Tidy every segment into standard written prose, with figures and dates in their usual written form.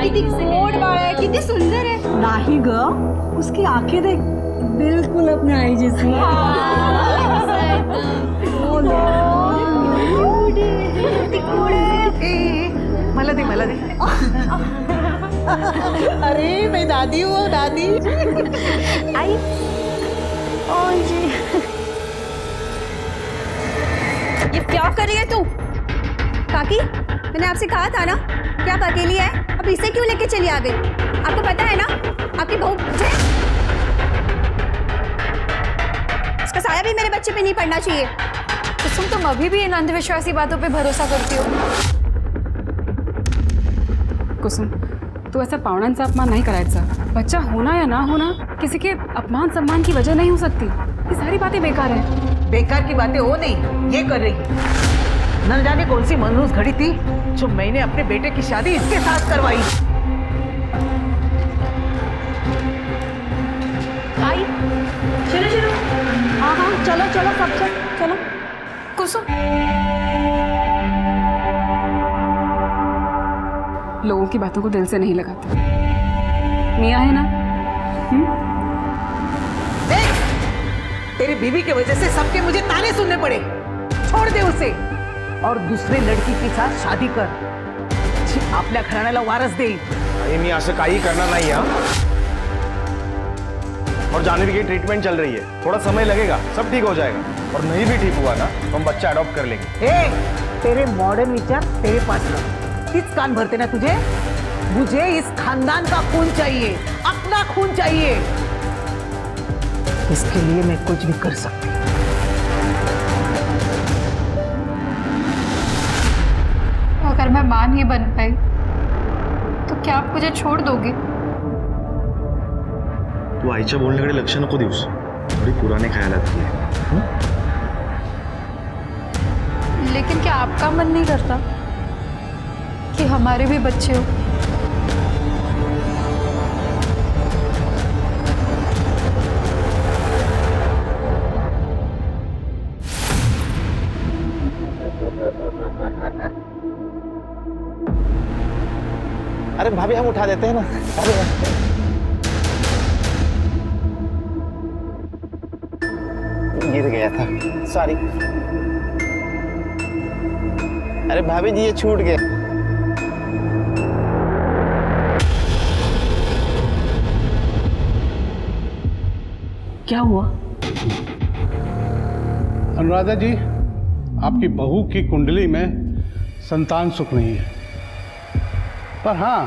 किती गोड बाळ आहे, किती सुंदर आहे. नाही ग, उसकी आंखें देख, बिल्कुल अपने आई जैसी. मला दे मला दे. अरे मैं दादी हूँ दादी. आई जी, ये क्या कर रही है तू? काकी, मैंने आपसे कहा था ना कि आप अकेली है, अब इसे क्यों लेके चली आ गई? आपको पता है ना आपकी बहू मुझे, इसका साया भी मेरे बच्चे पे नहीं पड़ना चाहिए. कुसुम, तुम अभी भी इन अंधविश्वासी बातों पे भरोसा करती हो? कुसुम, तू ऐसा पावणांचा अपमान नहीं करायचा. बच्चा होना या ना होना किसी के अपमान सम्मान की वजह नहीं हो सकती. ये सारी बातें बेकार हैं. बेकार की बातें हो नहीं, ये कर रही. न जाने कौन सी मनहूस घड़ी थी जो मैंने अपने बेटे की शादी इसके साथ करवाई. आई, चलो चलो. हाँ हाँ, चलो चलो सब चलो. कुसुम, लोगों की बातों को दिल से नहीं लगाते. मियाँ है ना? देख, तेरी बीवी की वजह से सबके मुझे ताने सुनने पड़े. छोड़ दे उसे और दूसरे लड़की के साथ शादी कर. आपल्या घराण्याला वारस दे. मी असं काही करणार नाही. हा, और जान्हवी की ट्रीटमेंट चल रही है, थोड़ा समय लगेगा, सब ठीक हो जाएगा. और नहीं भी ठीक हुआ ना तो हम बच्चा अडॉप्ट कर लेंगे. तेरे मॉडर्न विचार तेरे पास रख. किस कान भरते ना तुझे. मुझे इस खानदान का खून चाहिए, अपना खून चाहिए. इसके लिए मैं कुछ भी कर सकती हूँ. अगर मैं मां नहीं बन पाई तो क्या आप मुझे छोड़ दोगे? तू आईच्या बोलण्याकडे लक्ष नको देऊस. थोडी पुराने ख्यालात की आहे. लेकिन क्या आपका मन नहीं करता कि हमारे भी बच्चे हो? अरे भाभी, हम उठा देते हैं ना. अरे गिर गया था, सॉरी. अरे भाभी जी, ये छूट गया. क्या हुआ? अनुराधा जी, आपकी बहू की कुंडली में संतान सुख नहीं है. पर हाँ,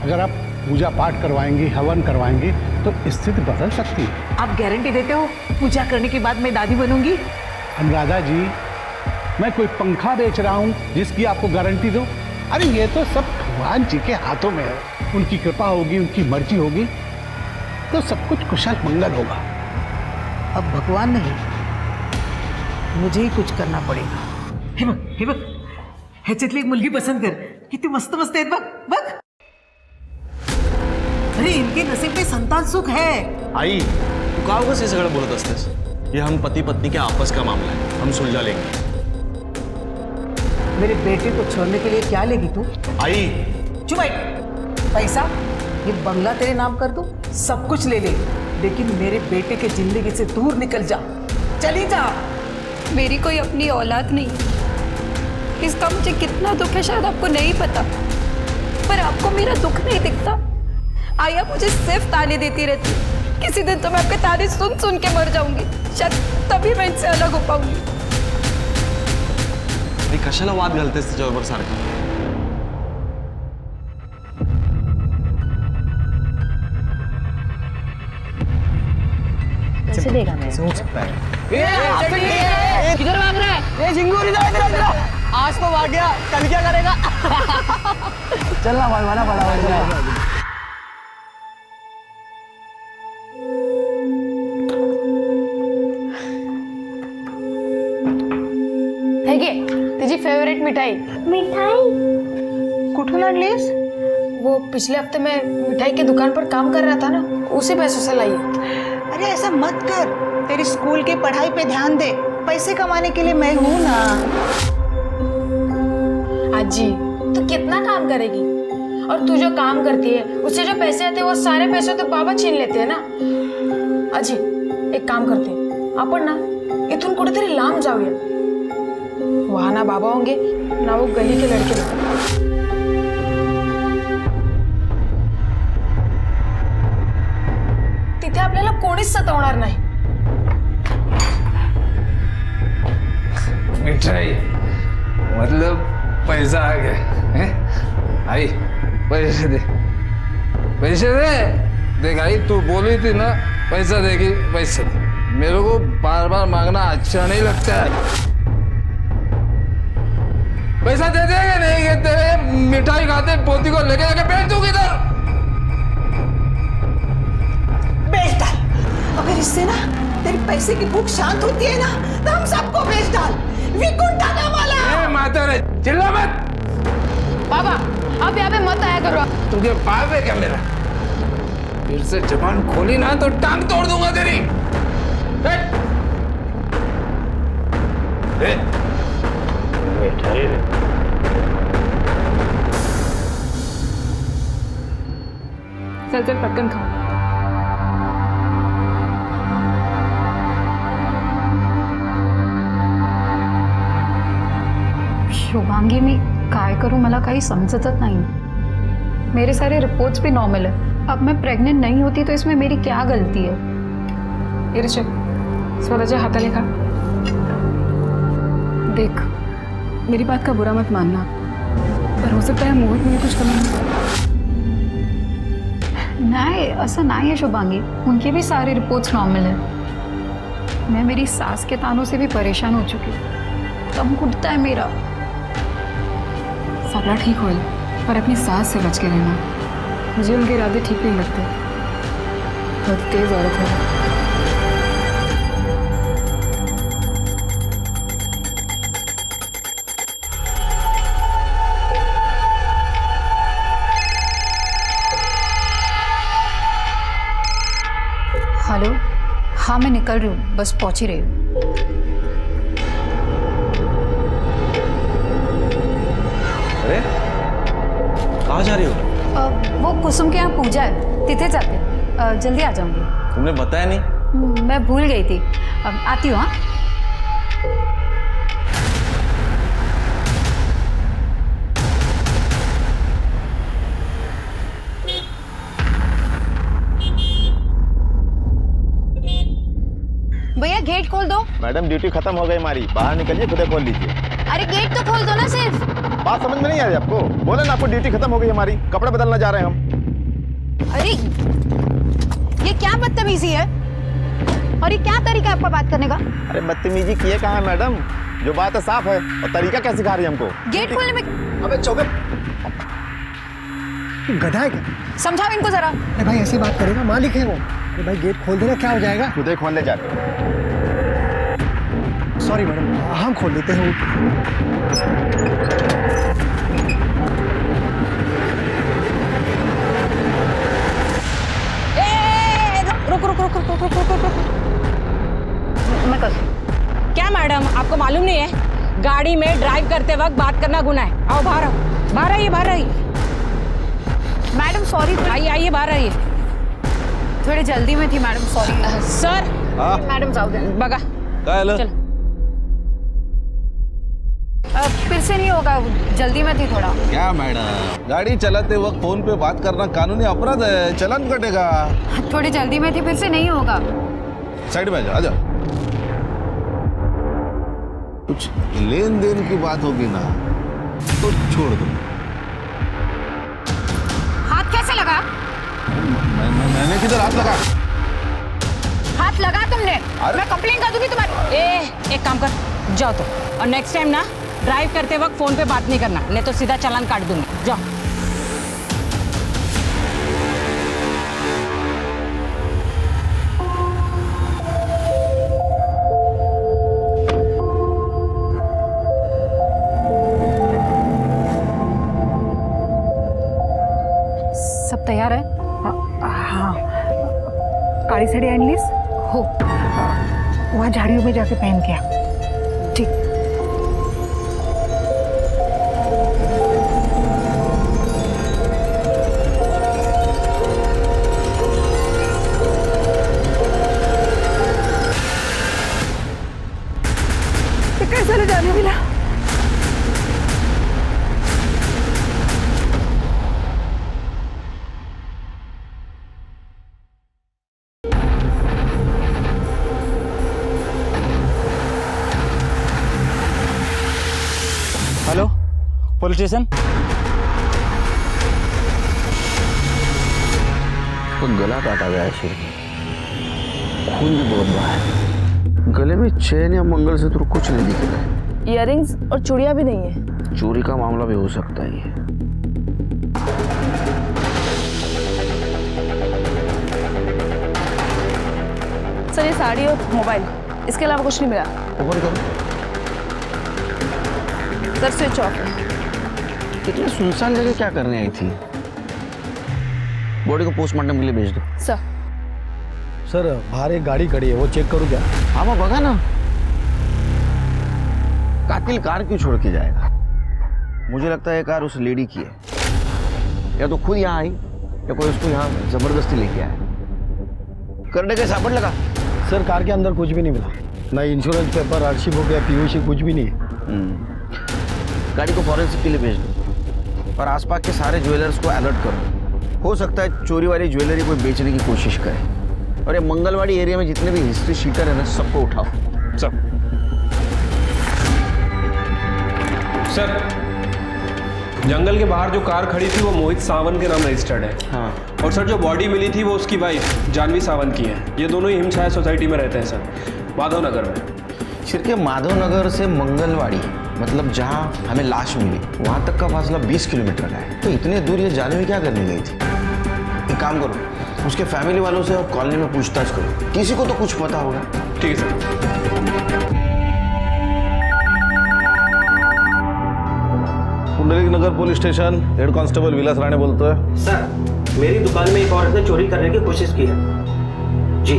अगर आप पूजा पाठ करवाएंगी, हवन करवाएंगी तो स्थिति बदल सकती है. आप गारंटी देते हो पूजा करने के बाद मैं दादी बनूंगी? अनुराधा जी, मैं कोई पंखा बेच रहा हूँ जिसकी आपको गारंटी दो? अरे ये तो सब भगवान जी के हाथों में है. उनकी कृपा होगी, उनकी मर्जी होगी तो सब कुछ कुशल मंगल होगा. अब भगवान नहीं, मुझे ही कुछ करना पडेगा. हे बघ, ह्याच्यातली एक मुलगी पसंत कर. किती मस्त मस्त आहेत बघ बघ. अरे इनके नसीब में संतान सुख है. आई, तू का उगाच हे सगळं बोलत असतेस? ये हम पति पत्नी के आपस का मामला है, हम सुलझा लेंगे. मेरे बेटे को छोड़ने के लिए क्या लेगी तू? आई, चुप बैठ. पैसा, ये बंगला तेरे नाम कर दूं, सब कुछ ले ले, लेकिन मेरे बेटे के जिंदगी से दूर निकल जा. चली जा. मेरी कोई अपनी औलाद नहीं. इसका मुझे कितना दुख है शायद आपको नहीं पता, पर आपको मेरा दुख नहीं दिखता. आया मुझे सिर्फ ताने देती रहती. किसी दिन तो मैं आपके ताने सुन सुन के मर जाऊंगी. शायद तभी मैं इनसे अलग हो पाऊंगी. मी कशाला वाद घालतेस त्याच्याबरोबर सारखं? कैसे देगा मैं? हो सकता है. किधर भाग रहा है? झिंगूर इधर. आज तो भाग गया, कल क्या करेगा? चलना भगवाना बड़ा. हे घे तुझी फेवरेट मिठाई. कुठून आणलीस? वो पिछले हफ्ते में मिठाई की दुकान पर काम कर रहा था ना, उसी पैसों से लाई है. अरे ऐसा मत कर, तेरी स्कूल की पढ़ाई पे ध्यान दे. पैसे कमाने के लिए मैं हूं ना. अजी तू कितना काम करेगी? और तू जो काम करती है उससे जो पैसे आते हैं वो सारे पैसे तो बाबा छीन लेते हैं ना। अजी एक काम करते हैं, आपण ना इथून कुठेतरी लांब जाऊया. वहां ना बाबा होंगे ना वो गली के लड़के लोग. तिथे आपल्याला कोणीच सतावणार नाही. मिठाई मतलब पैसा आ गया है? आई पैसे दे, पैसे दे. देख आई तू बोली थी ना पैसा देगी, पैसे दे. मेरे को बार बार मांगना अच्छा नहीं लगता है. पैसा दे देंगे नहीं तेरे मिठाई खाते पोती को लेके जाके बेच दूंगी इधर. बेच डाल. अगर इससे ना तेरी पैसे की भूख शांत होती है ना तो हम सबको बेच डाल. विकुंठ डाला वाला. माता रे चिल्ला मत. बाबा आप यहाँ पे मत आया करो. तुझे पाप है क्या मेरा? फिर से जबान खोली ना तो टांग तोड़ दूंगा तेरी. चल चल पटकन खाओ. शुभांगी मी काय करूं मला काही समजतच नाही. मेरे सारे रिपोर्ट्स भी नॉर्मल है. अब मैं प्रेग्नेंट नहीं होती तो इसमें मेरी क्या गलती है? ये ऋषभ स्वराच्या हाताले खा. देख मेरी बात का बुरा मत मानना पर हो सकता है मोहित में कुछ कमी नहीं, ऐसा नहीं है शुभांगी. उनके भी सारे रिपोर्ट्स नॉर्मल है. मैं मेरी सास के तानों से भी परेशान हो चुकी हूँ. दम घुटता है मेरा. सगळा ठीक होईल पर अपनी सास से बच के रहना. मुझे उनके इरादे ठीक नहीं लगते. बहुत तेज औरत है. हेलो. हाँ मैं निकल रही हूँ, बस पहुँच ही रही हूँ. अरे कहाँ जा रही हो? वो कुसुम के यहाँ पूजा है, तिथे जाते. जल्दी आ जाऊंगी. तुमने बताया नहीं? मैं भूल गई थी. आती हूँ. हाँ भैया गेट खोल दो. मैडम ड्यूटी खत्म हो गई हमारी, बाहर निकलिए, खुद खोल लीजिए. अरे गेट तो खोल दो ना सिर्फ. बात समझ में नहीं आ रही आपको? बोले ना आपको ड्यूटी खत्म हो गई हमारी, कपड़े बदलना जा रहे हैं हम. अरे ये क्या बदतमीजी है और ये क्या तरीका है आपका बात करने का? अरे बदतमीजी किए कहाँ है मैडम? जो बात है साफ है और तरीका क्या सिखा रही है हमको? गेट खोलने में अबे चौबे गधा है क्या? समझाओ इनको जरा. अरे भाई ऐसे बात करेगा, मालिक है वो. अरे भाई गेट खोल देना, क्या हो जाएगा? खुद ही खोलने जा रहे हैं. सॉरी मैडम, हम खोल देते हैं. रुक रुक रुक रुक रुक रुक रुक रुक. मैं कर. क्या मैडम आपको मालूम नहीं है गाड़ी में ड्राइव करते वक्त बात करना गुनाह है? आओ बाहर आओ. बाहर आइए, बाहर आइए. Madam sorry. आइए आइए बाहर आइए. थोड़ी जल्दी में थी मैडम, सॉरी. सर मैडम जाओ दे. बघा चल. फिर से नहीं होगा, जल्दी में थी थोड़ा. क्या मैडम, गाड़ी चलाते वक्त फोन पे बात करना कानूनी अपराध है, चालान कटेगा. थोड़ी जल्दी में थी, फिर से नहीं होगा. साइड में आ जाओ. कुछ लेन देन की बात होगी ना तो छोड़ दो. हाथ कैसे लगा? मैंने किधर हाथ लगा? हाथ लगा तुमने. अरे मैं कंप्लेन कर दूंगी तुम्हारी. एक काम कर, जाओ तो. और नेक्स्ट टाइम ना ड्राइव करते वक्त फोन पे बात नहीं करना, नहीं तो सीधा चालान काट दूंगी. जाओ. सब तैयार है? हाँ. काली साड़ी आणलीस? हो. वहाँ झाड़ियों में जाके पहन के आ. ठीक. ये कैसे ले जाने मिला? Hello, police station. तो गला काटा गया है शेर, खून भी बहुत बहा है। गले में चेन या मंगलसूत्र कुछ नहीं दिख रहा है। इयररिंग्स और चूड़ियां भी नहीं है। चोरी का मामला भी हो सकता है ये। सर ये साड़ी और मोबाइल, इसके अलावा कुछ नहीं मिला। ओपन करो। सर स्विच ऑफ है। इतनी सुनसान जगह क्या करने आई थी? बॉडी को पोस्टमार्टम के लिए भेज दो। सर सर बाहर एक गाड़ी खड़ी है, वो चेक करूँ क्या? हाँ वो बगा ना, कातिल कार क्यों छोड़ के जाएगा? मुझे लगता है कार उस लेडी की है, या तो खुद यहाँ आई या कोई उसको यहाँ जबरदस्ती लेके आया। करने का साबुन लगा। सर कार के अंदर कुछ भी नहीं मिला, ना इंश्योरेंस पेपर, आरसी बुक या पीयूसी, कुछ भी नहीं। गाड़ी को फॉरेंसिक के लिए भेज दो और आसपास के सारे ज्वेलर्स को अलर्ट करो। हो सकता है चोरी वाली ज्वेलरी कोई बेचने की कोशिश करे। और ये मंगलवाड़ी एरिया में जितने भी हिस्ट्री शीटर है ना, सबको उठाओ। सब। सर जंगल के बाहर जो कार खड़ी थी वो मोहित सावंत के नाम रजिस्टर्ड है। हाँ। और सर जो बॉडी मिली थी वो उसकी वाइफ जानवी सावंत की है। ये दोनों ही हिमछाया सोसाइटी में रहते हैं सर, माधव नगर में। सिर के माधव नगर से मंगलवाड़ी, मतलब जहाँ हमें लाश मिली, वहाँ तक का फासला 20 किलोमीटर का है। तो इतने दूर ये जानवी क्या करने गई थी? एक काम करो, उसके फैमिली वालों से और कॉलोनी में पूछताछ करो, किसी को तो कुछ पता होगा। ठीक है सर। पुंडलिक नगर पुलिस स्टेशन, हेड कांस्टेबल विलास राणे बोलते हैं। सर मेरी दुकान में एक औरत ने चोरी करने की कोशिश की है। जी।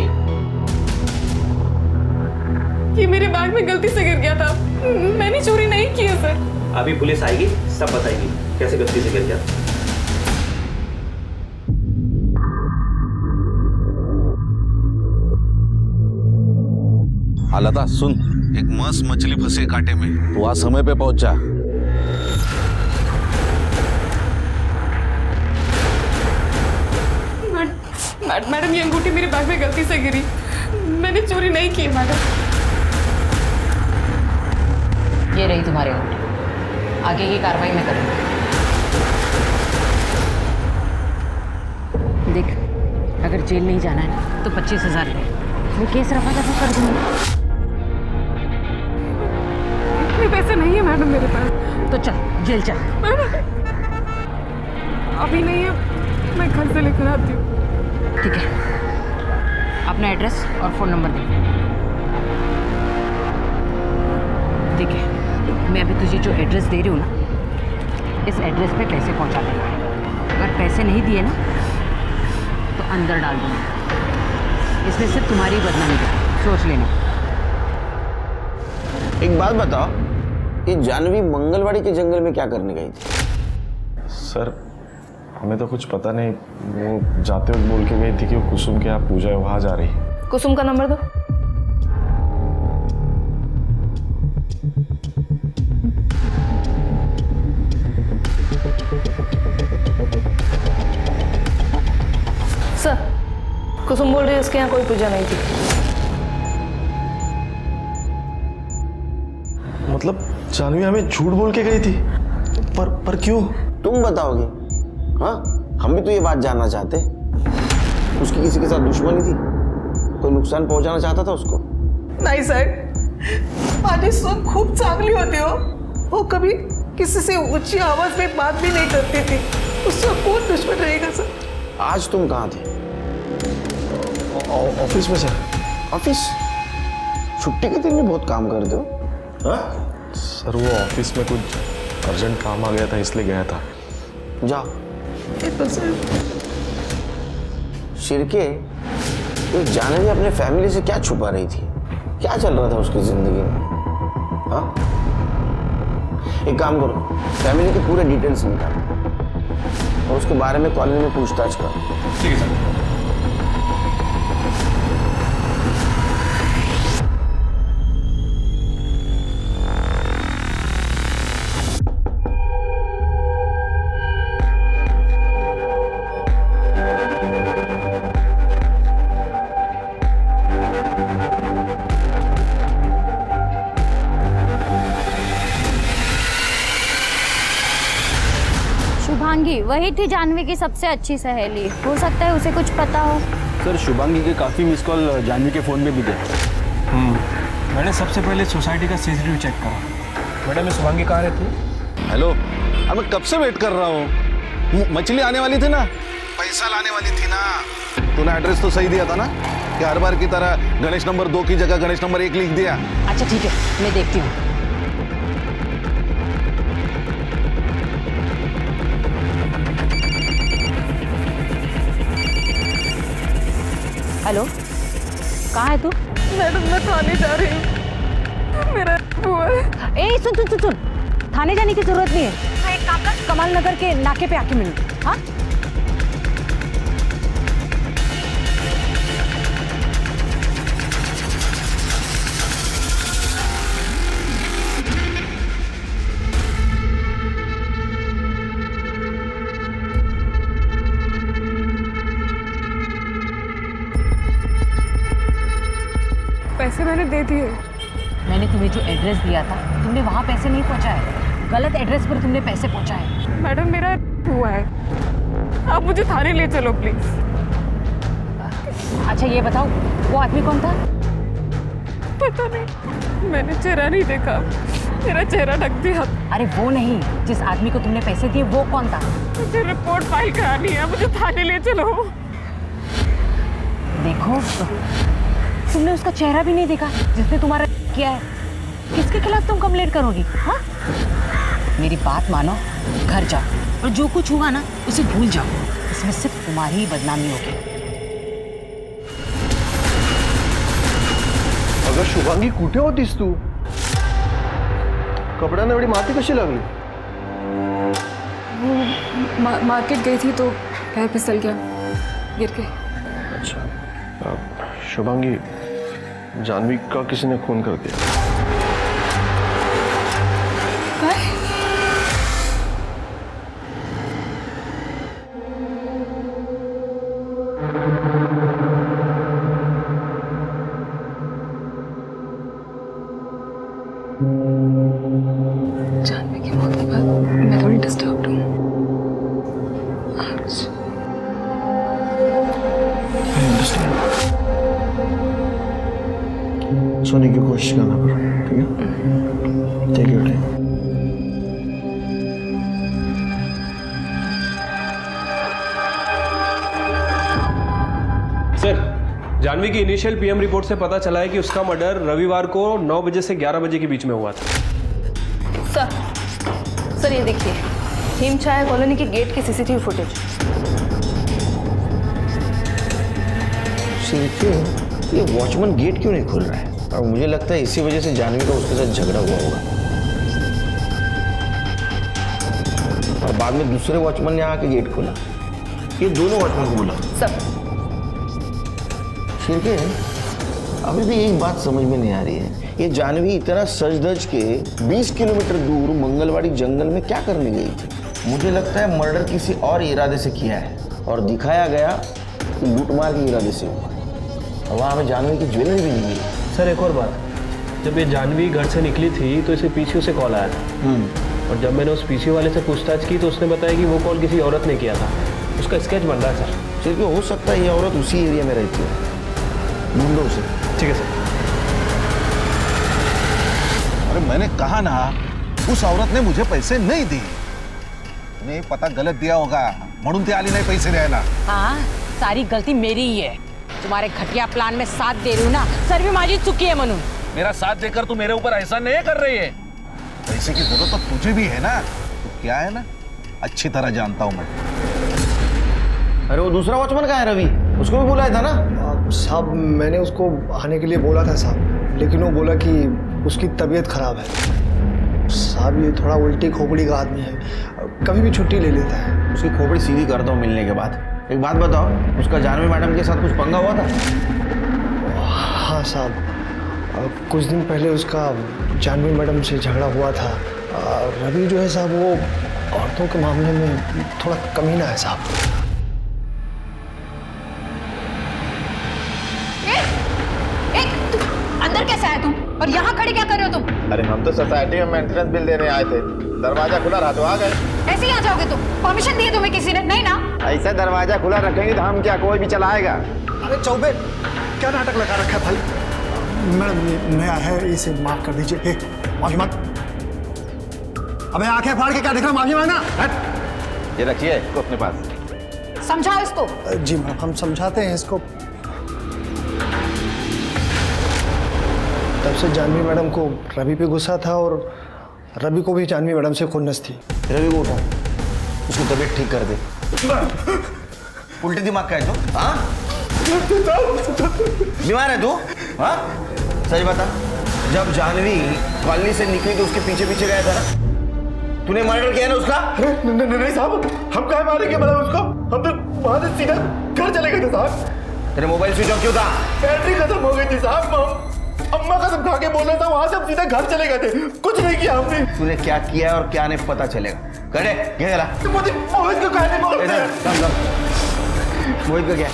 ये मेरे बैग में गलती से गिर गया था, मैंने चोरी नहीं की है सर। अभी पुलिस आएगी, सब बताएगी कैसे गलती से गिर गया। लता सुन, एक मस्त मछली फंसे कांटे में, तो आज समय पे पहुंच जा। मैडम ये अंगूठी मेरे बैग में गलती से गिरी, मैंने चोरी नहीं की मैडम। ये रही तुम्हारी अंगूठी, आगे की कार्रवाई मैं करूंगी। देख, अगर जेल नहीं जाना है ना तो 25,000 दे, मैं केस रफा दफा कर दूंगी। इतने पैसे नहीं है मैडम मेरे पास। तो चल जेल चल। अभी नहीं है, मैं घर से लेकर आती हूँ। ठीक है, अपना एड्रेस और फ़ोन नंबर दे। ठीक है, मैं अभी तुझे जो एड्रेस दे रही हूँ ना, इस एड्रेस पे पैसे पहुँचा देना। अगर पैसे नहीं दिए ना तो अंदर डाल दूँगा। इसमें सिर्फ तुम्हारी बदनामी है, सोच लेना। एक बात बताओ, ये जानवी मंगलवाड़ी के जंगल में क्या करने गई थी? सर हमें तो कुछ पता नहीं, वो जाते वक्त बोल के गई थी कि वो कुसुम के यहाँ पूजा है, वहाँ जा रही है। कुसुम का नंबर दो। सर कुसुम बोल रही है उसके यहाँ कोई पूजा नहीं थी। मतलब जानवी हमें झूठ बोल के गई थी? पर क्यों? तुम बताओगे? हाँ, हम भी तो ये बात जानना चाहते। उसकी किसी के साथ दुश्मनी थी? कोई नुकसान पहुंचाना चाहता था उसको? नाही साहेब, माझी सून खूप चांगली होती हो। वो कभी किसी से ऊंची आवाज में बात भी नहीं करती थी। उसका कौन दुश्मन रहेगा सर? आज तुम कहाँ थे? ऑफिस में सर। ऑफिस? छुट्टी के दिन भी बहुत काम करते हो। हाँ? सर वो ऑफिस में कुछ अर्जेंट काम आ गया था, इसलिए गया था। जाओ। शिरके, ये जानवी अपने फैमिली से क्या छुपा रही थी? क्या चल रहा था उसकी जिंदगी में? हाँ? एक काम करो, फैमिली के पूरे डिटेल्स निकालो और उसके बारे में कॉलेज में पूछताछ करो। ठीक है सर। शुभांगी, वही थी जानवी की सबसे अच्छी सहेली। हो सकता है उसे कुछ पता हो। सर शुभांगी के काफ़ी मिस कॉल जानवी के फ़ोन में भी थे। मैंने सबसे पहले सोसाइटी का सीसीटीवी चेक करा। मैडम ये शुभांगी कहाँ रहती है? हेलो, अब मैं कब से वेट कर रहा हूँ। मछली आने वाली थी ना, पैसा लाने वाली थी ना। तूने एड्रेस तो सही दिया था ना, कि हर बार की तरह गणेश नंबर 2 की जगह गणेश नंबर 1 लिख दिया। अच्छा ठीक है, मैं देखती हूँ। हेलो, कहाँ है तू? मैडम मैं थाने जा रही हूँ, मेरा हुआ है। ए सुन सुन सुन सुन, थाने जाने की जरूरत नहीं है। हाँ, एक काम कर, कमाल नगर के नाके पे आके मिल। हाँ पैसे मैंने दे दिए। मैंने तुम्हें जो एड्रेस दिया था, तुमने वहाँ पैसे नहीं पहुँचाए। गलत एड्रेस पर तुमने पैसे पहुँचाए। मैडम मेरा हुआ है, आप मुझे थाने ले चलो प्लीज। अच्छा ये बताओ, वो आदमी कौन था? पता नहीं, मैंने चेहरा नहीं देखा, मेरा चेहरा ढक दिया। अरे वो नहीं, जिस आदमी को तुमने पैसे दिए वो कौन था? मुझे रिपोर्ट फाइल करानी है, मुझे थाने ले चलो। देखो, तुमने उसका चेहरा भी नहीं देखा जिसने तुम्हारा किया है। किसके खिलाफ तुम कंप्लेंट करोगी? हाँ, मेरी बात मानो, घर जाओ और जो कुछ हुआ ना उसे भूल जाओ। इसमें सिर्फ तुम्हारी ही बदनामी होगी। अगं शुभांगी, कुठे होतीस तू? कपड्यांना एवढी माती कशी लागली? मार्केट गई थी तो पैर फिसल गया, गिर के। अच्छा, शुभांगी, जानवी का किसी ने खून कर दिया। जानवी की मौत के बाद मैं थोड़ी डिस्टर्ब्ड हूँ। सोने की कोशिश करना पड़ा, ठीक है? Take your time. Sir, Janhvi की इनिशियल पीएम रिपोर्ट से पता चला है कि उसका मर्डर रविवार को 9 बजे से 11 बजे के बीच में हुआ था। सर ये देखिए, हिमछाया कॉलोनी के गेट की सीसीटीवी फुटेज। शिल्पी, ये वॉचमैन गेट क्यों नहीं खोल रहा है? और मुझे लगता है इसी वजह से जानवी का उसके साथ झगड़ा हुआ होगा। और बाद में दूसरे वॉचमैन ने आके गेट खोला। ये दोनों वॉचमैन को बोला। सब शिल्पी, अभी भी एक बात समझ में नहीं आ रही है, ये जानवी इतना सज धज के 20 किलोमीटर दूर मंगलवाड़ी जंगल में क्या करने गई थी? मुझे लगता है मर्डर किसी और इरादे से किया है और दिखाया गया कि लूटमार के इरादे से हुआ। और वहाँ हमें जानवी की ज्वेलरी भी नहीं मिली। सर एक और बात, जब ये जानवी घर से निकली थी तो इसे पीसीओ से कॉल आया था। और जब मैंने उस पीसीओ वाले से पूछताछ की तो उसने बताया कि वो कॉल किसी औरत ने किया था। उसका स्केच बन रहा है सर। सिर्फ हो सकता है ये औरत उसी एरिया में रहती है, ढूंढो उसे। ठीक है सर। अरे मैंने कहा ना, उस औरत ने मुझे पैसे नहीं दिए। नहीं पता गलत दिया होगा म्हणून ती आली नाही पैसे द्यायला। हाँ, सारी गलती मेरी ही है। तुम्हारे घटिया प्लान में साथ दे रही हूँ ना, सर्वी माझी चुकी है म्हणून। मेरा साथ देकर तू मेरे ऊपर ऐसा नहीं कर रही है। पैसे की जरूरत तो तुझे भी है ना, तो क्या है ना, अच्छी तरह जानता हूँ मैं। अरे वो दूसरा वॉचमैन कहाँ है? रवि, उसको भी बुलाया था ना? साहब मैंने उसको आने के लिए बोला था साहब, लेकिन वो बोला कि उसकी तबीयत खराब है। साहब ये थोड़ा उल्टी खोपड़ी का आदमी है, कभी भी छुट्टी ले लेता है। उसकी खोपड़ी सीधी करता हूँ मिलने के बाद। एक बात बताओ, उसका जानवी मैडम के साथ कुछ पंगा हुआ था? हाँ साहब, कुछ दिन पहले उसका जानवी मैडम से झगड़ा हुआ था। रवि जो है साहब वो औरतों के मामले में थोड़ा कमीना है साहब। अंदर कैसे आए तुम और यहाँ खड़े क्या कर रहे हो तुम? अरे हम तो सोसाइटी में मेंटेनेंस बिल देने आए थे, दरवाजा खुला रहा तो आ गए। ऐसे ही आ जाओगे तुम? परमिशन दी है तुम्हें किसी ने? नहीं ना। ऐसा दरवाजा खुला रखेंगे तो हम क्या, कोई भी चलाएगा? अरे चौबे, क्या नाटक लगा रखा है भाई? मैडम नया है, इसे माफ कर दीजिए। हे, माफी मांग। अबे आंखें फाड़ के क्या देख रहा, माफी मांगना। ये रखिए इसको अपने पास। समझाओ इसको। जी मैम, हम समझाते हैं इसको। तब से जानवी मैडम को रवि पे गुस्सा था और रवि को भी जानवी मैडम से खुन्नस थी। रवि को उठा, उसकी तबीयत ठीक कर दे। उल्टे दिमाग का है तू? हाँ, बीमार है तू? हाँ, सच बता, जब जानवी कॉलोनी से निकली तो उसके पीछे पीछे गया था ना? तूने मर्डर किया ना उसका? नहीं साहब, हम कहाँ मारेंगे मतलब उसको? हम तो वहां से सीधा घर चले गए थे साहब। तेरे मोबाइल स्विच ऑफ क्यों था? बैटरी खत्म हो गई थी साहब। अम्मा कसम खा के बोल रहा था, वहां से हम सीधा घर चले गए थे, कुछ नहीं किया हमने। तूने क्या किया और क्या नहीं पता चलेगा। करे क्या करा? मुझे मोहित को कहने बोल रहे हैं। मोहित का क्या?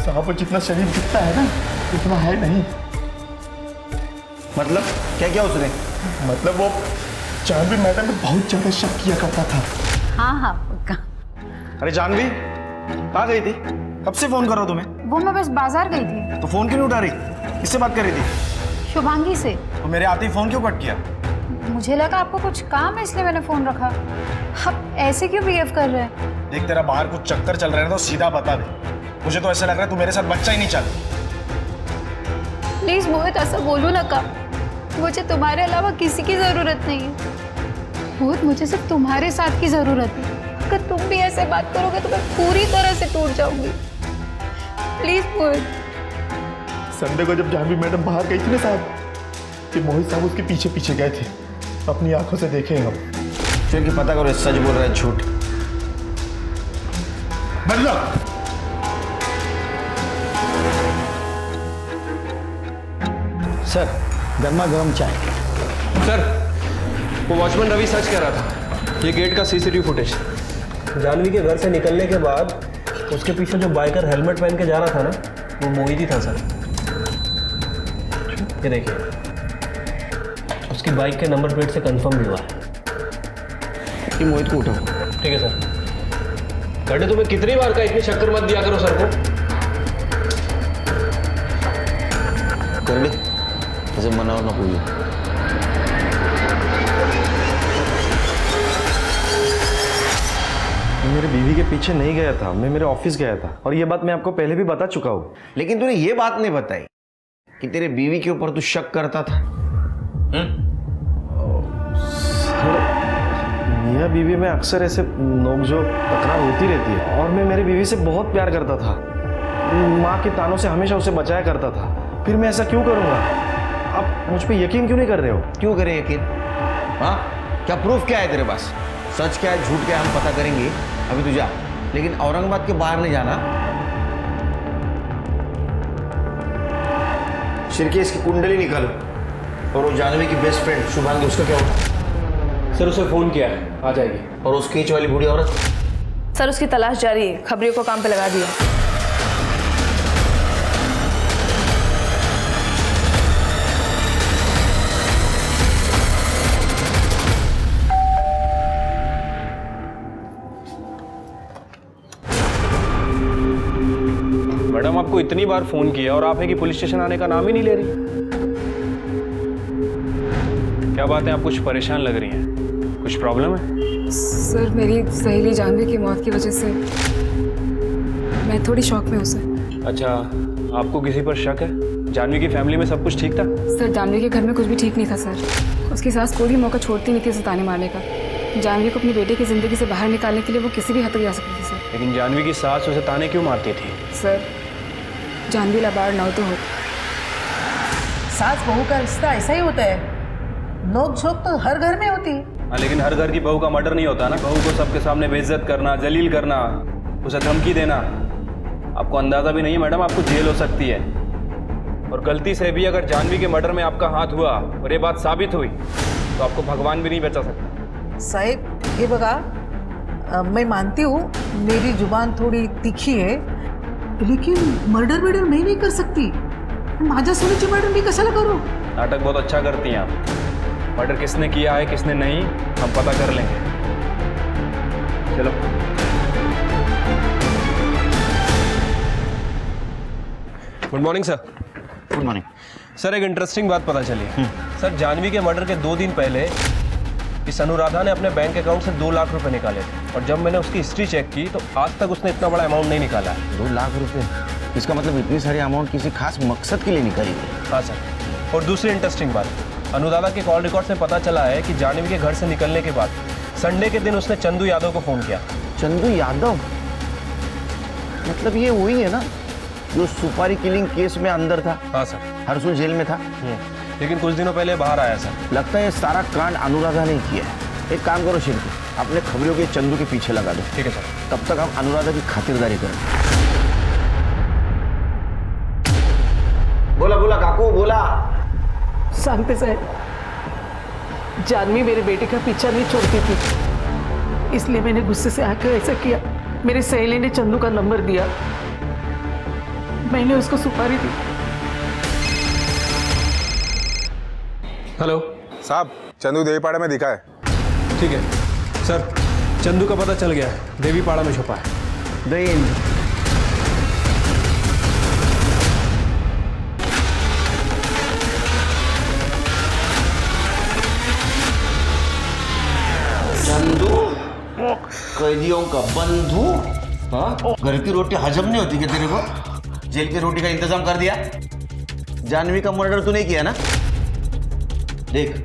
साहब वो जितना शरीफ दिखता है ना, उतना है नहीं। मतलब क्या किया उसने? मतलब वो जानवी मैडम में बहुत ज्यादा शक किया करता था। हाँ हाँ पक्का। अरे जानवी कहाँ गई थी? कब से फोन कर रहा हूँ तुम्हें? वो मैं बस बाजार गई थी। तो फोन क्यों नहीं उठा रही? किससे बात कर रही थी? शुभांगी से। तो मेरे आते ही फोन क्यों कट किया? मुझे लगा आपको कुछ काम है इसलिए मैंने फोन रखा। आप ऐसे क्यों बिहेव कर रहे हैं? देख तेरा बाहर कुछ चक्कर चल रहा है तो सीधा बता दे। मुझे तो ऐसा लग रहा है तू मेरे साथ बच्चा ही नहीं चाहती। प्लीज मोहित ऐसा बोलो ना का, मुझे तुम्हारे अलावा किसी की जरूरत नहीं है। मोहित मुझे सिर्फ तुम्हारे साथ की जरूरत है। अगर तुम भी ऐसे बात करोगे तो मैं पूरी तरह से टूट जाऊंगी। Please Mohit. संडे को जब जानवी मैडम बाहर गई थी ना साहब, कि मोहित साहब उसके पीछे पीछे गए थे, अपनी आंखों से देखे हम। फिर की पता करो सच बोल रहा है झूठ। मतलब सर, गर्मा गर्म चाय। सर, वो वॉचमैन रवि सच कह रहा था। ये गेट का सीसीटीवी फुटेज। जानवी के घर से निकलने के बाद उसके पीछे जो बाइकर हेलमेट पहन के जा रहा था ना, वो मोहित ही था सर। ये देखिए, उसकी बाइक के नंबर प्लेट से कंफर्म भी हुआ है कि मोहित को उठाओ। ठीक है सर। घंटे तुम्हें कितनी बार का इतनी शक्कर मत दिया करो सर को। कर ले, ऐसे मनाओ ना कोई। मैं मेरे बीवी के पीछे नहीं गया था, मैं मेरे ऑफिस गया था, और ये बात मैं आपको पहले भी बता चुका हूँ। लेकिन तूने ये बात नहीं बताई कि तेरे बीवी के ऊपर तू शक करता था। मियाँ बीवी में अक्सर ऐसे नोकझोंक तकरार होती रहती है, और मैं मेरी बीवी से बहुत प्यार करता था। माँ के तानों से हमेशा उसे बचाया करता था। फिर मैं ऐसा क्यों करूँगा? आप मुझ पे यकीन क्यों नहीं कर रहे हो? क्यों करें यकीन? हाँ, क्या प्रूफ क्या है तेरे पास? सच क्या है झूठ क्या है हम पता करेंगे। अभी तू जा, लेकिन औरंगाबाद के बाहर नहीं जाना। शिरकेश की कुंडली निकालो। और वो जानवी की बेस्ट फ्रेंड शुभांगी, उसका क्या हुआ? सर उसे फोन किया है, आ जाएगी। और उस केच वाली बूढ़ी औरत? सर उसकी तलाश जारी है, खबरियों को काम पे लगा दिया। मैडम आपको इतनी बार फोन किया और आप है कि पुलिस स्टेशन आने का नाम ही नहीं ले रही। क्या बात है, आप कुछ परेशान लग रही हैं? कुछ प्रॉब्लम है? सर मेरी सहेली जानवी की मौत की वजह से मैं थोड़ी शॉक में हूँ सर। अच्छा, आपको किसी पर शक है? जानवी की फैमिली में सब कुछ ठीक था? सर जानवी के घर में कुछ भी ठीक नहीं था सर। उसकी सास कोई भी मौका छोड़ती नहीं थी उसे ताने मारने का। जानवी को अपनी बेटे की जिंदगी से बाहर निकालने के लिए वो किसी भी हद तक जा सकती थी सर। लेकिन जानवी की सास उसे ताने क्यों मारती थी? सर जानवी लाबार नौ तो हो। सास बहू का रिश्ता ऐसा ही होता है। नोक झोंक तो हर घर में होती है। हाँ, लेकिन हर घर की बहू का मर्डर नहीं होता ना। बहू को सबके सामने बेइज्जत करना, जलील करना, उसे धमकी देना, आपको अंदाजा भी नहीं है मैडम, आपको जेल हो सकती है। और गलती से भी अगर जानवी के मर्डर में आपका हाथ हुआ और ये बात साबित हुई तो आपको भगवान भी नहीं बचा सकता। साहेब हे बघा, मैं मानती हूँ मेरी जुबान थोड़ी तीखी है, लेकिन मर्डर मैं नहीं कर सकती। माझ्या सोनीची मर्डर मी कशाला करू? नाटक बहुत अच्छा करती हैं आप। मर्डर किसने किया है किसने नहीं हम पता कर लेंगे। चलो। Good morning sir. Good morning sir, एक इंटरेस्टिंग बात पता चली। सर, जानवी के मर्डर के 2 दिन पहले इस अनुराधा ने अपने बैंक अकाउंट से 2 लाख रुपए निकाले थे, और जब मैंने उसकी हिस्ट्री चेक की तो आज तक उसने इतना बड़ा अमाउंट नहीं निकाला है। 2 लाख रुपए? इसका मतलब इतनी सारी अमाउंट किसी खास मकसद के लिए निकाली गई? हाँ सर। और दूसरी इंटरेस्टिंग बात, अनुराधा के कॉल रिकॉर्ड से पता चला है कि जानवी के घर से निकलने के बाद संडे के दिन उसने चंदू यादव को फोन किया। चंदू यादव? मतलब ये वही है ना जो सुपारी किलिंग केस में अंदर था? हाँ सर। हरसुल जेल में था, लेकिन कुछ दिनों पहले बाहर आया सर। लगता है ये सारा कांड अनुराधा ने किया है। एक काम करो शिल्पी, अपने खबरों के चंदू के पीछे लगा दो। ठीक है सर। तब तक हम अनुराधा की खातिरदारी करें। बोला बोला काकू बोला। शांति साहब, जानवी मेरे बेटे का पीछा नहीं छोड़ती थी, इसलिए मैंने गुस्से से आकर ऐसा किया। मेरे सहेली ने चंदू का नंबर दिया, मैंने उसको सुपारी दी। हेलो साहब, चंदू देवीपाड़ा में दिखा है। ठीक है सर, चंदू का पता चल गया है, देवीपाड़ा में छुपा है। चंदू कैदियों का बंधु? हाँ, घर की रोटी हजम नहीं होती क्या तेरे को? जेल की रोटी का इंतजाम कर दिया। जानवी का मर्डर तूने किया ना? देख,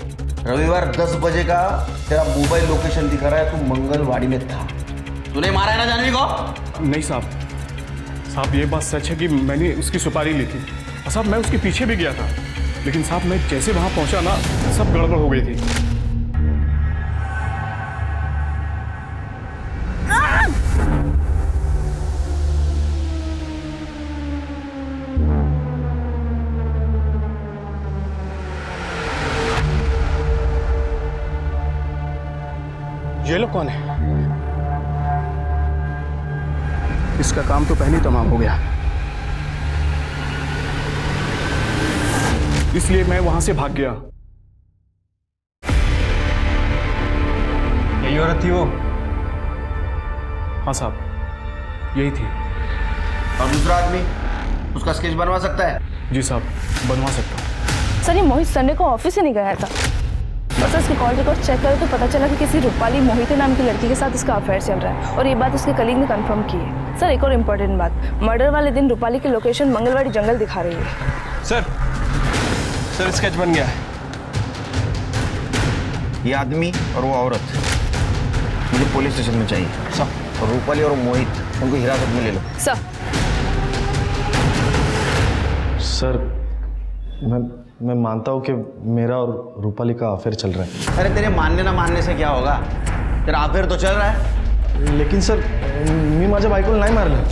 रविवार 10 बजे का तेरा मोबाइल लोकेशन दिखा रहा है, तू मंगलवाड़ी में था। तूने मारा है ना जानवी को? नहीं साहब, ये बात सच है कि मैंने उसकी सुपारी ली थी। साहब, मैं उसके पीछे भी गया था, लेकिन साहब मैं जैसे वहां पहुंचा ना, सब गड़बड़ हो गई थी। ये लोग कौन है? इसका काम तो पहले ही तमाम हो गया, इसलिए मैं वहां से भाग गया। यही औरत थी वो? हाँ साहब, यही थी। और दूसरा आदमी उसका स्केच बनवा सकता है? जी साहब, बनवा सकता हूँ। सर, ये मोहित संडे को ऑफिस से नहीं गया था, बस उसके कॉल रिकॉर्ड चेक करे तो पता चला कि किसी रूपाली मोहिते नाम की लड़की के साथ उसका अफेयर चल रहा है, और ये बात उसके कलीग ने कंफर्म की है। सर, एक और इम्पोर्टेंट बात, मर्डर वाले दिन रूपाली की लोकेशन मंगलवाड़ी जंगल दिखा रही है। सर स्केच बन गया है। ये आदमी और वो औरत मुझे पुलिस स्टेशन में चाहिए। सर, और रूपाली और मोहित, उनको हिरासत में ले लो। सर, मैं मानता हूँ कि मेरा और रूपाली का अफेयर चल रहा है। अरे तेरे मानने ना मानने से क्या होगा, तेरा अफेयर तो चल रहा है। लेकिन सर, मी माझ्या बायकोला नाही मारलं।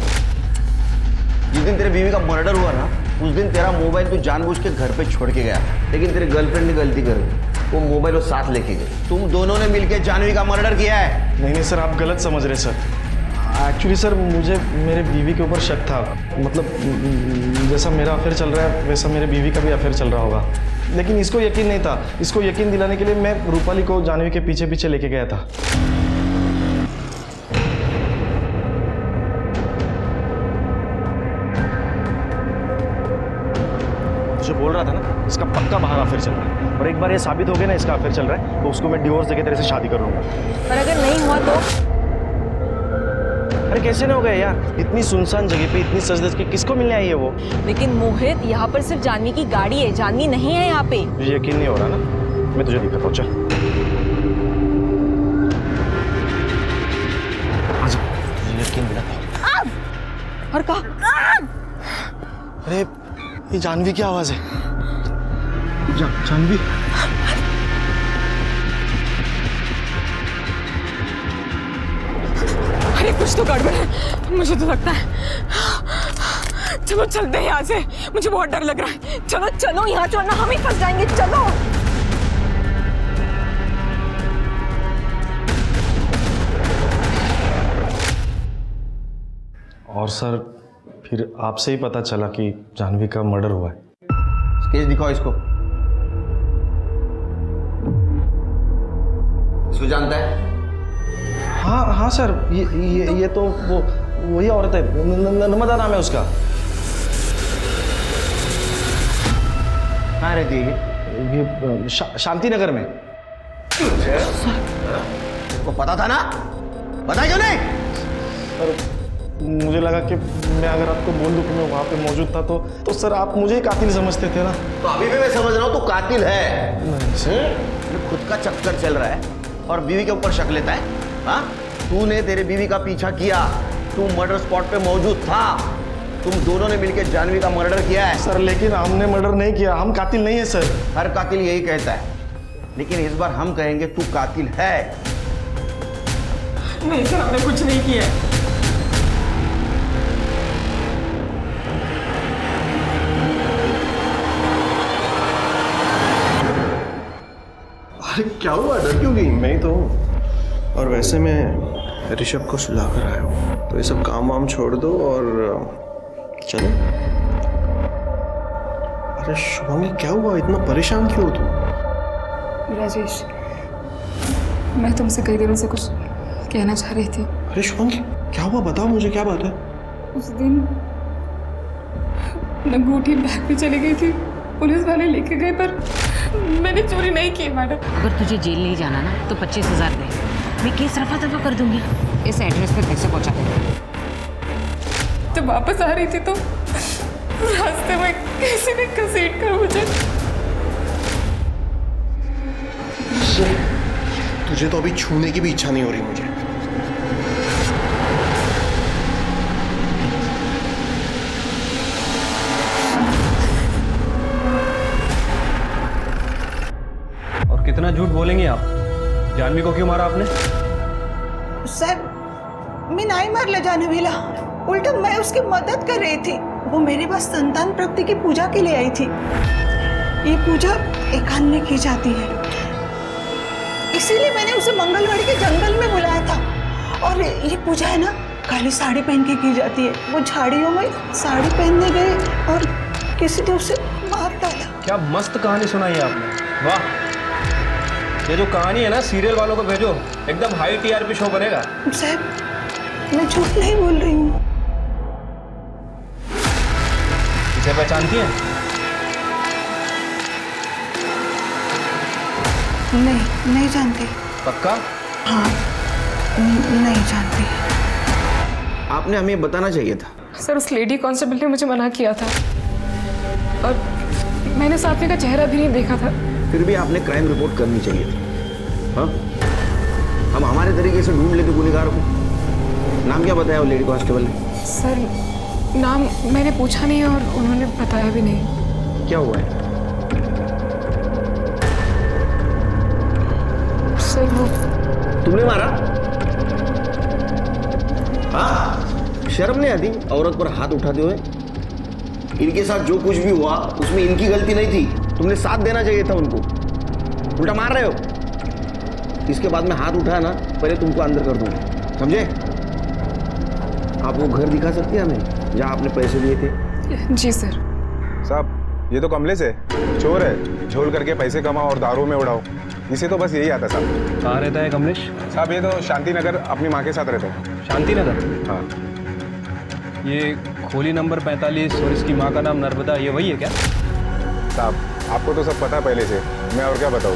जिस दिन तेरे बीवी का मर्डर हुआ ना, उस दिन तेरा मोबाइल तू जानबूझ के घर पे छोड़ के गया, लेकिन तेरे गर्लफ्रेंड ने गलती कर दी, वो मोबाइल वो साथ लेके गई। तुम दोनों ने मिलकर जानवी का मर्डर किया है। नहीं सर, आप गलत समझ रहे सर। एक्चुअली सर, मुझे मेरे बीवी के ऊपर शक था। मतलब जैसा मेरा अफेयर चल रहा है वैसा मेरे बीवी का भी अफेयर चल रहा होगा, लेकिन इसको यकीन नहीं था। इसको यकीन दिलाने के लिए मैं रूपाली को जानवी के पीछे पीछे लेके गया था। जो बोल रहा था ना, इसका पक्का बाहर अफेयर चल रहा है, और एक बार ये साबित हो गया ना इसका अफेयर चल रहा है, तो उसको मैं डिवोर्स देके तेरे से शादी कर लूंगा। पर अगर नहीं हुआ तो? अरे कैसे नहीं हो गया यार, इतनी सुनसान जगह पे इतनी सज-धज के किसको मिलने आई है वो? लेकिन मोहित, यहाँ पर सिर्फ जानवी की गाड़ी है, जानवी नहीं है यहाँ पे। मुझे यकीन नहीं हो रहा ना, मैं तुझे दिखाता हूँ, चल। आजा, मुझे यकीन दिलाता हूँ। और कहा? अरे ये जानवी की आवाज है। जानवी? अरे कुछ तो गड़बड़ है, मुझे तो लगता है। चलो चलते हैं यहाँ से, मुझे बहुत डर लग रहा है। चलो चलो, यहाँ छोड़ना, हम ही फंस जाएंगे। चलो। और सर, फिर आपसे ही पता चला कि जानवी का मर्डर हुआ है। स्केच दिखाओ इसको। इसको जानता है? हाँ हाँ सर, ये तो वो वही औरत है, नर्मदा नाम है उसका। कहाँ रहती है ये शांति नगर में। को पता था ना, पता क्यों नहीं? सर मुझे लगा कि मैं अगर आपको बोल दूं कि मैं वहाँ पे मौजूद था तो सर आप मुझे ही कातिल समझते थे ना। तो अभी भी मैं समझ रहा हूँ तू कातिल है। नहीं सर, खुद का चक्कर चल रहा है और बीवी के ऊपर शक लेता है। हाँ, तूने तेरे बीवी का पीछा किया, तू मर्डर स्पॉट पे मौजूद था, तुम दोनों ने मिलकर जानवी का मर्डर किया है। सर लेकिन हमने मर्डर नहीं किया, हम कातिल नहीं है सर। हर कातिल यही कहता है, लेकिन इस बार हम कहेंगे तू कातिल है। नहीं सर, हमने कुछ नहीं किया। अरे क्या हुआ, डर क्यों गई? मैं ही तो हूँ। और वैसे मैं ऋषभ को सुला कर आया हूँ, तो ये सब काम वाम छोड़ दो और चलो। अरे शुभांगी क्या हुआ, इतना परेशान क्यों हो तुम? राजेश, मैं तुमसे कई दिनों से कुछ कहना चाह रही थी। अरे शुभांगी क्या हुआ, बताओ मुझे, क्या बात है? उस दिन अंगूठी बैग पे चली गई थी, पुलिस वाले लेके गए, पर मैंने चोरी नहीं की मैडम। अगर तुझे जेल नहीं जाना ना तो 25,000 दे, मैं केस रफा दफा कर दूंगी। इस एड्रेस पे पैसे पहुंचा दे। जब वापस आ रही थी तो रास्ते में किसी ने घसीट कर मुझे। तुझे तो अभी छूने की भी इच्छा नहीं हो रही मुझे। और कितना झूठ बोलेंगे आप? जानवी को क्यों मारा आपने? साहब मैं नहीं मार ले जाने वाला, उल्टा मैं उसकी मदद कर रही थी। वो मेरे पास संतान प्राप्ति की पूजा के लिए आई थी। ये पूजा एकांत में की जाती है, इसीलिए मैंने उसे मंगलवाड़ी के जंगल में बुलाया था। और ये पूजा है ना, काली साड़ी पहन के की जाती है। वो झाड़ियों में साड़ी पहनने गए और किसी ने उसे मार डाला। क्या मस्त कहानी सुनाई है आपने, वाह। ये जो कहानी है ना, सीरियल वालों को भेजो, एकदम हाई टीआरपी शो बनेगा। साहब मैं झूठ नहीं बोल रही हूँ। इसे पहचानती हैं? नहीं जानती। पक्का? हाँ, नहीं जानती। आपने हमें बताना चाहिए था। सर उस लेडी कांस्टेबल ने मुझे मना किया था और मैंने साथी का चेहरा भी नहीं देखा था। फिर भी आपने क्राइम रिपोर्ट करनी चाहिए थी। हाँ, हम हमारे तरीके से ढूंढ लेते गुनहगार को। नाम क्या बताया वो लेडी कांस्टेबल ने? सर नाम मैंने पूछा नहीं और उन्होंने बताया भी नहीं। क्या हुआ है? सर वो तुमने मारा? हाँ, शर्म नहीं आती औरत पर हाथ उठाते हुए? इनके साथ जो कुछ भी हुआ उसमें इनकी गलती नहीं थी, तुमने साथ देना चाहिए था उनको, उल्टा मार रहे हो। इसके बाद में हाथ उठाया ना, पहले तुमको अंदर कर दूंगा, समझे? आप वो घर दिखा सकते हैं हमें जहाँ आपने पैसे दिए थे? जी सर। साहब ये तो कमलेश है, चोर है, झोल करके पैसे कमाओ और दारू में उड़ाओ, इसे तो बस यही आता साहब। कहाँ रहता है कमलेश? साहब ये तो शांति नगर अपनी माँ के साथ रहता है। शांति नगर? हाँ। ये खोली नंबर 45 और इसकी माँ का नाम नर्मदा, ये वही है क्या? साहब आपको तो सब पता पहले से, मैं और क्या बताऊँ।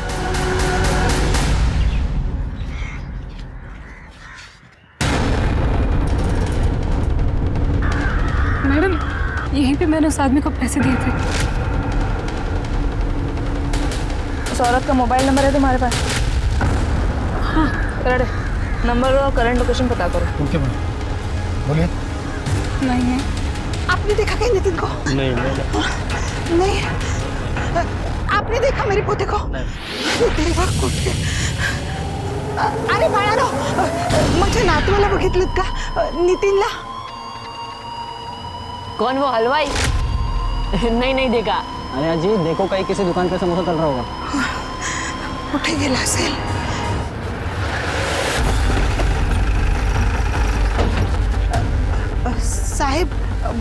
मैडम यहीं पे मैंने उस आदमी को पैसे दिए थे। उस औरत का मोबाइल नंबर है तुम्हारे पास? हाँ। करेक्ट, नंबर और करंट लोकेशन पता करो। ओके बोलिए। नहीं है। आपने देखा क्या नितिन को? नहीं नहीं। आपने देखा मेरे पोते को? देवा कुठे? अरे बाळानो, माझ्या नातवाला बघितलं का? नितिनला? कौन वो हलवाई? नहीं देखा। अरे अजी देखो, कहीं किसी दुकान पे समोसा चल रहा होगा। कुठे गेला असेल? साहेब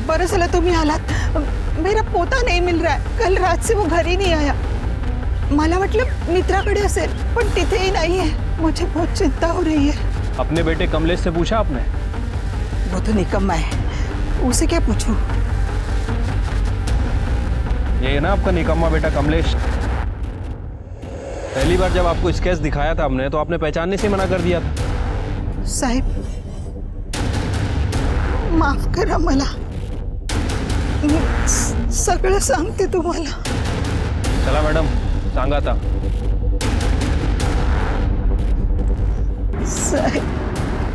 बरं झालं तुम्ही आलात। मेरा पोता नहीं मिल रहा है, कल रात से वो घर ही नहीं आया। मला वाटलं मित्राकडे असेल, पण तिथेही नाहीये. मुझे बहुत चिंता हो रही है. अपने बेटे कमलेश से पूछा आपने? वो तो निकम्मा है, उसे क्या पूछूं? ये है ना आपका निकम्मा बेटा कमलेश. पहली बार जब आपको स्केच दिखाया था हमने तो आपने पहचानने से मना कर दिया था. साहेब, माफ करा मला. मी सगळं सांगते तुम्हाला. चला मॅडम, सांगा आता. साहेब,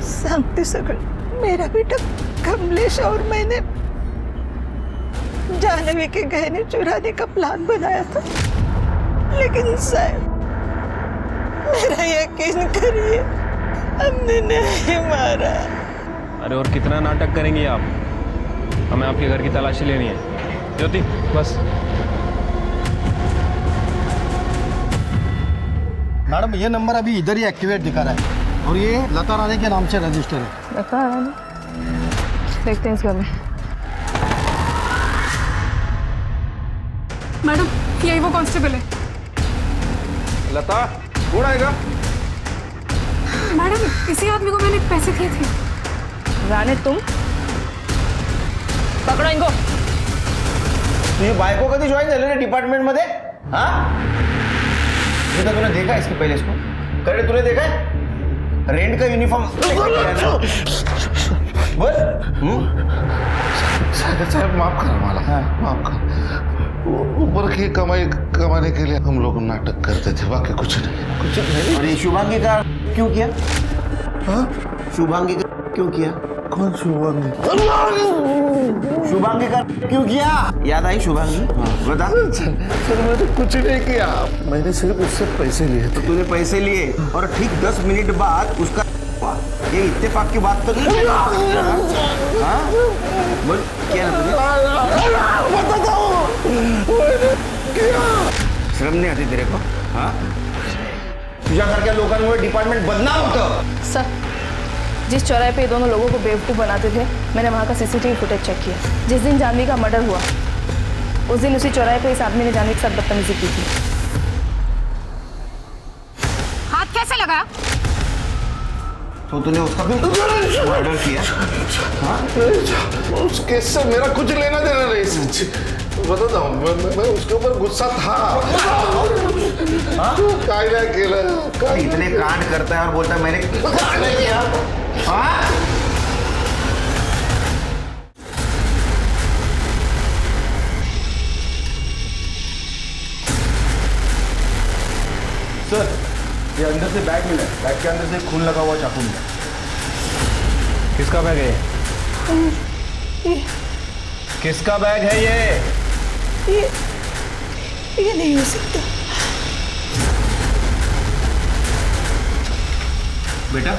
सांगते सगळं. मेरा बेटा कमलेश और मैंने जानवी के गहने चुराने का प्लान बनाया था, लेकिन साहब मेरा यकीन करिए, हमने नहीं मारा. अरे और कितना नाटक करेंगी आप? हमें आपके घर की तलाशी लेनी है. ज्योति, बस. मैडम, ये नंबर अभी इधर ही एक्टिवेट दिखा रहा है और ये लता रानी के नाम से रजिस्टर है. लता रानी, देखते हैं इस घर में. मैडम, यही वो कांस्टेबल है. लता, कौन आएगा? मैडम, इसी आदमी को मैंने पैसे दिए थे. राणे, तुम पकड़ो इनको. तुझी बायको कधी जॉईन झाली रे डिपार्टमेंट मध्ये? हाँ, बेटा तूने देखा है इसके पहले इसको? करे तूने देखा है? रेंट का यूनिफॉर्म बस. साहब माफ करो मला. माफ करो. ऊपर की कमाई कमाने के लिए हम लोग नाटक करते थे, बाकी कुछ नहीं. और ये शुभांगी का क्यों किया? हाँ, शुभांगी का क्यों किया? कौन शुभांगी? शुभांगी का क्यों किया? याद आई शुभांगी? बता. सर मैंने कुछ नहीं किया, मैंने सिर्फ उससे पैसे लिए थे. तो तूने पैसे लिए और ठीक 10 मिनट बाद उसका ये इत्तेफाक की बात तो नहीं. हाँ, बोल क्या ना शर्म नहीं आती तेरे को? हाँ, तुझ्यासारख्या लोकांमुळे डिपार्टमेंट बदनाम होतं. सर, जिस चौराहे पे ये दोनों लोगों को बेवकूफ़ बनाते थे, मैंने वहाँ का सीसीटीवी फुटेज चेक किया. जिस दिन जानवी का मर्डर हुआ उस दिन उसी चौराहे पे इस आदमी ने जानवी के साथ बदतमीजी की थी. हाथ कैसे लगा? तो तूने उसका भी मर्डर किया? हाँ, उस केस से मेरा कुछ लेना देना नहीं. सच्ची बताता हूँ, मैं उसके ऊपर गुस्सा था. काय नहीं केलं. इतने कांड करता है और बोलता है मैंने नहीं किया. हाँ, सर, ये अंदर से बैग मिला है. बैग के अंदर से खून लगा हुआ चाकू मिला. किसका बैग है ये? किसका बैग है ये? ये नहीं हो सकता. बेटा,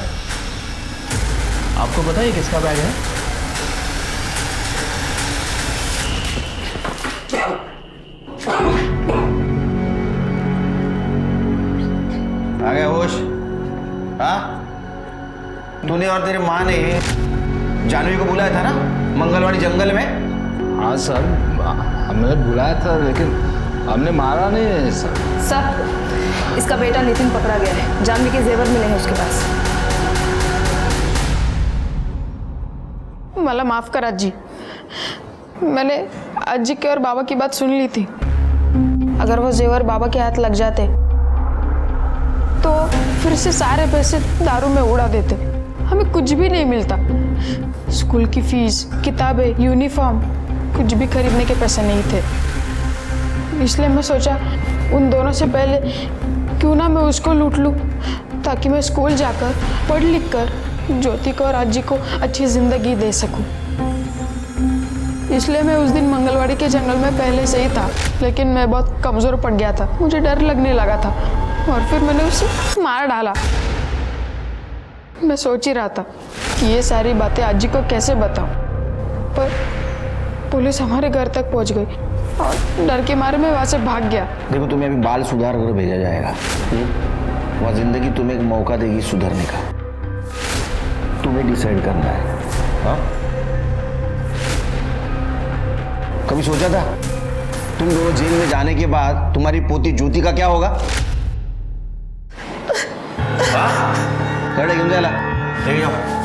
आपको पता है किसका बैग है? आ गया होश? हाँ, तूने और तेरी माँ ने जानवी को बुलाया था ना मंगलवाड़ी जंगल में? हाँ सर, हमने बुलाया था लेकिन हमने मारा नहीं है सर. सर, इसका बेटा नितिन पकड़ा गया है. जानवी के जेवर मिले हैं उसके पास. मला माफ कर आजी. मैंने आजी के और बाबा की बात सुन ली थी. अगर वो जेवर बाबा के हाथ लग जाते तो फिर से सारे पैसे दारू में उड़ा देते. हमें कुछ भी नहीं मिलता. स्कूल की फीस, किताबें, यूनिफॉर्म, कुछ भी खरीदने के पैसे नहीं थे. इसलिए मैं सोचा उन दोनों से पहले क्यों ना मैं उसको लूट लूँ, ताकि मैं स्कूल जाकर पढ़ लिख कर ज्योति को और आजी को अच्छी जिंदगी दे सकूं. इसलिए मैं उस दिन मंगलवाड़ी के जंगल में पहले से ही था, लेकिन मैं बहुत कमज़ोर पड़ गया था. मुझे डर लगने लगा था और फिर मैंने उसे मार डाला. मैं सोच ही रहा था कि ये सारी बातें आजी को कैसे बताऊं, पर पुलिस हमारे घर तक पहुंच गई और डर के मारे मैं वहाँ से भाग गया. देखो, तुम्हें अभी बाल सुधार कर भेजा जाएगा. वह जिंदगी तुम्हें एक मौका देगी सुधरने का. तुम्हें डिसाइड करना है. हाँ, कभी सोचा था तुम दोनों जेल में जाने के बाद तुम्हारी पोती ज्योति का क्या होगा? कड़े क्यों जाला? लेके जाओ।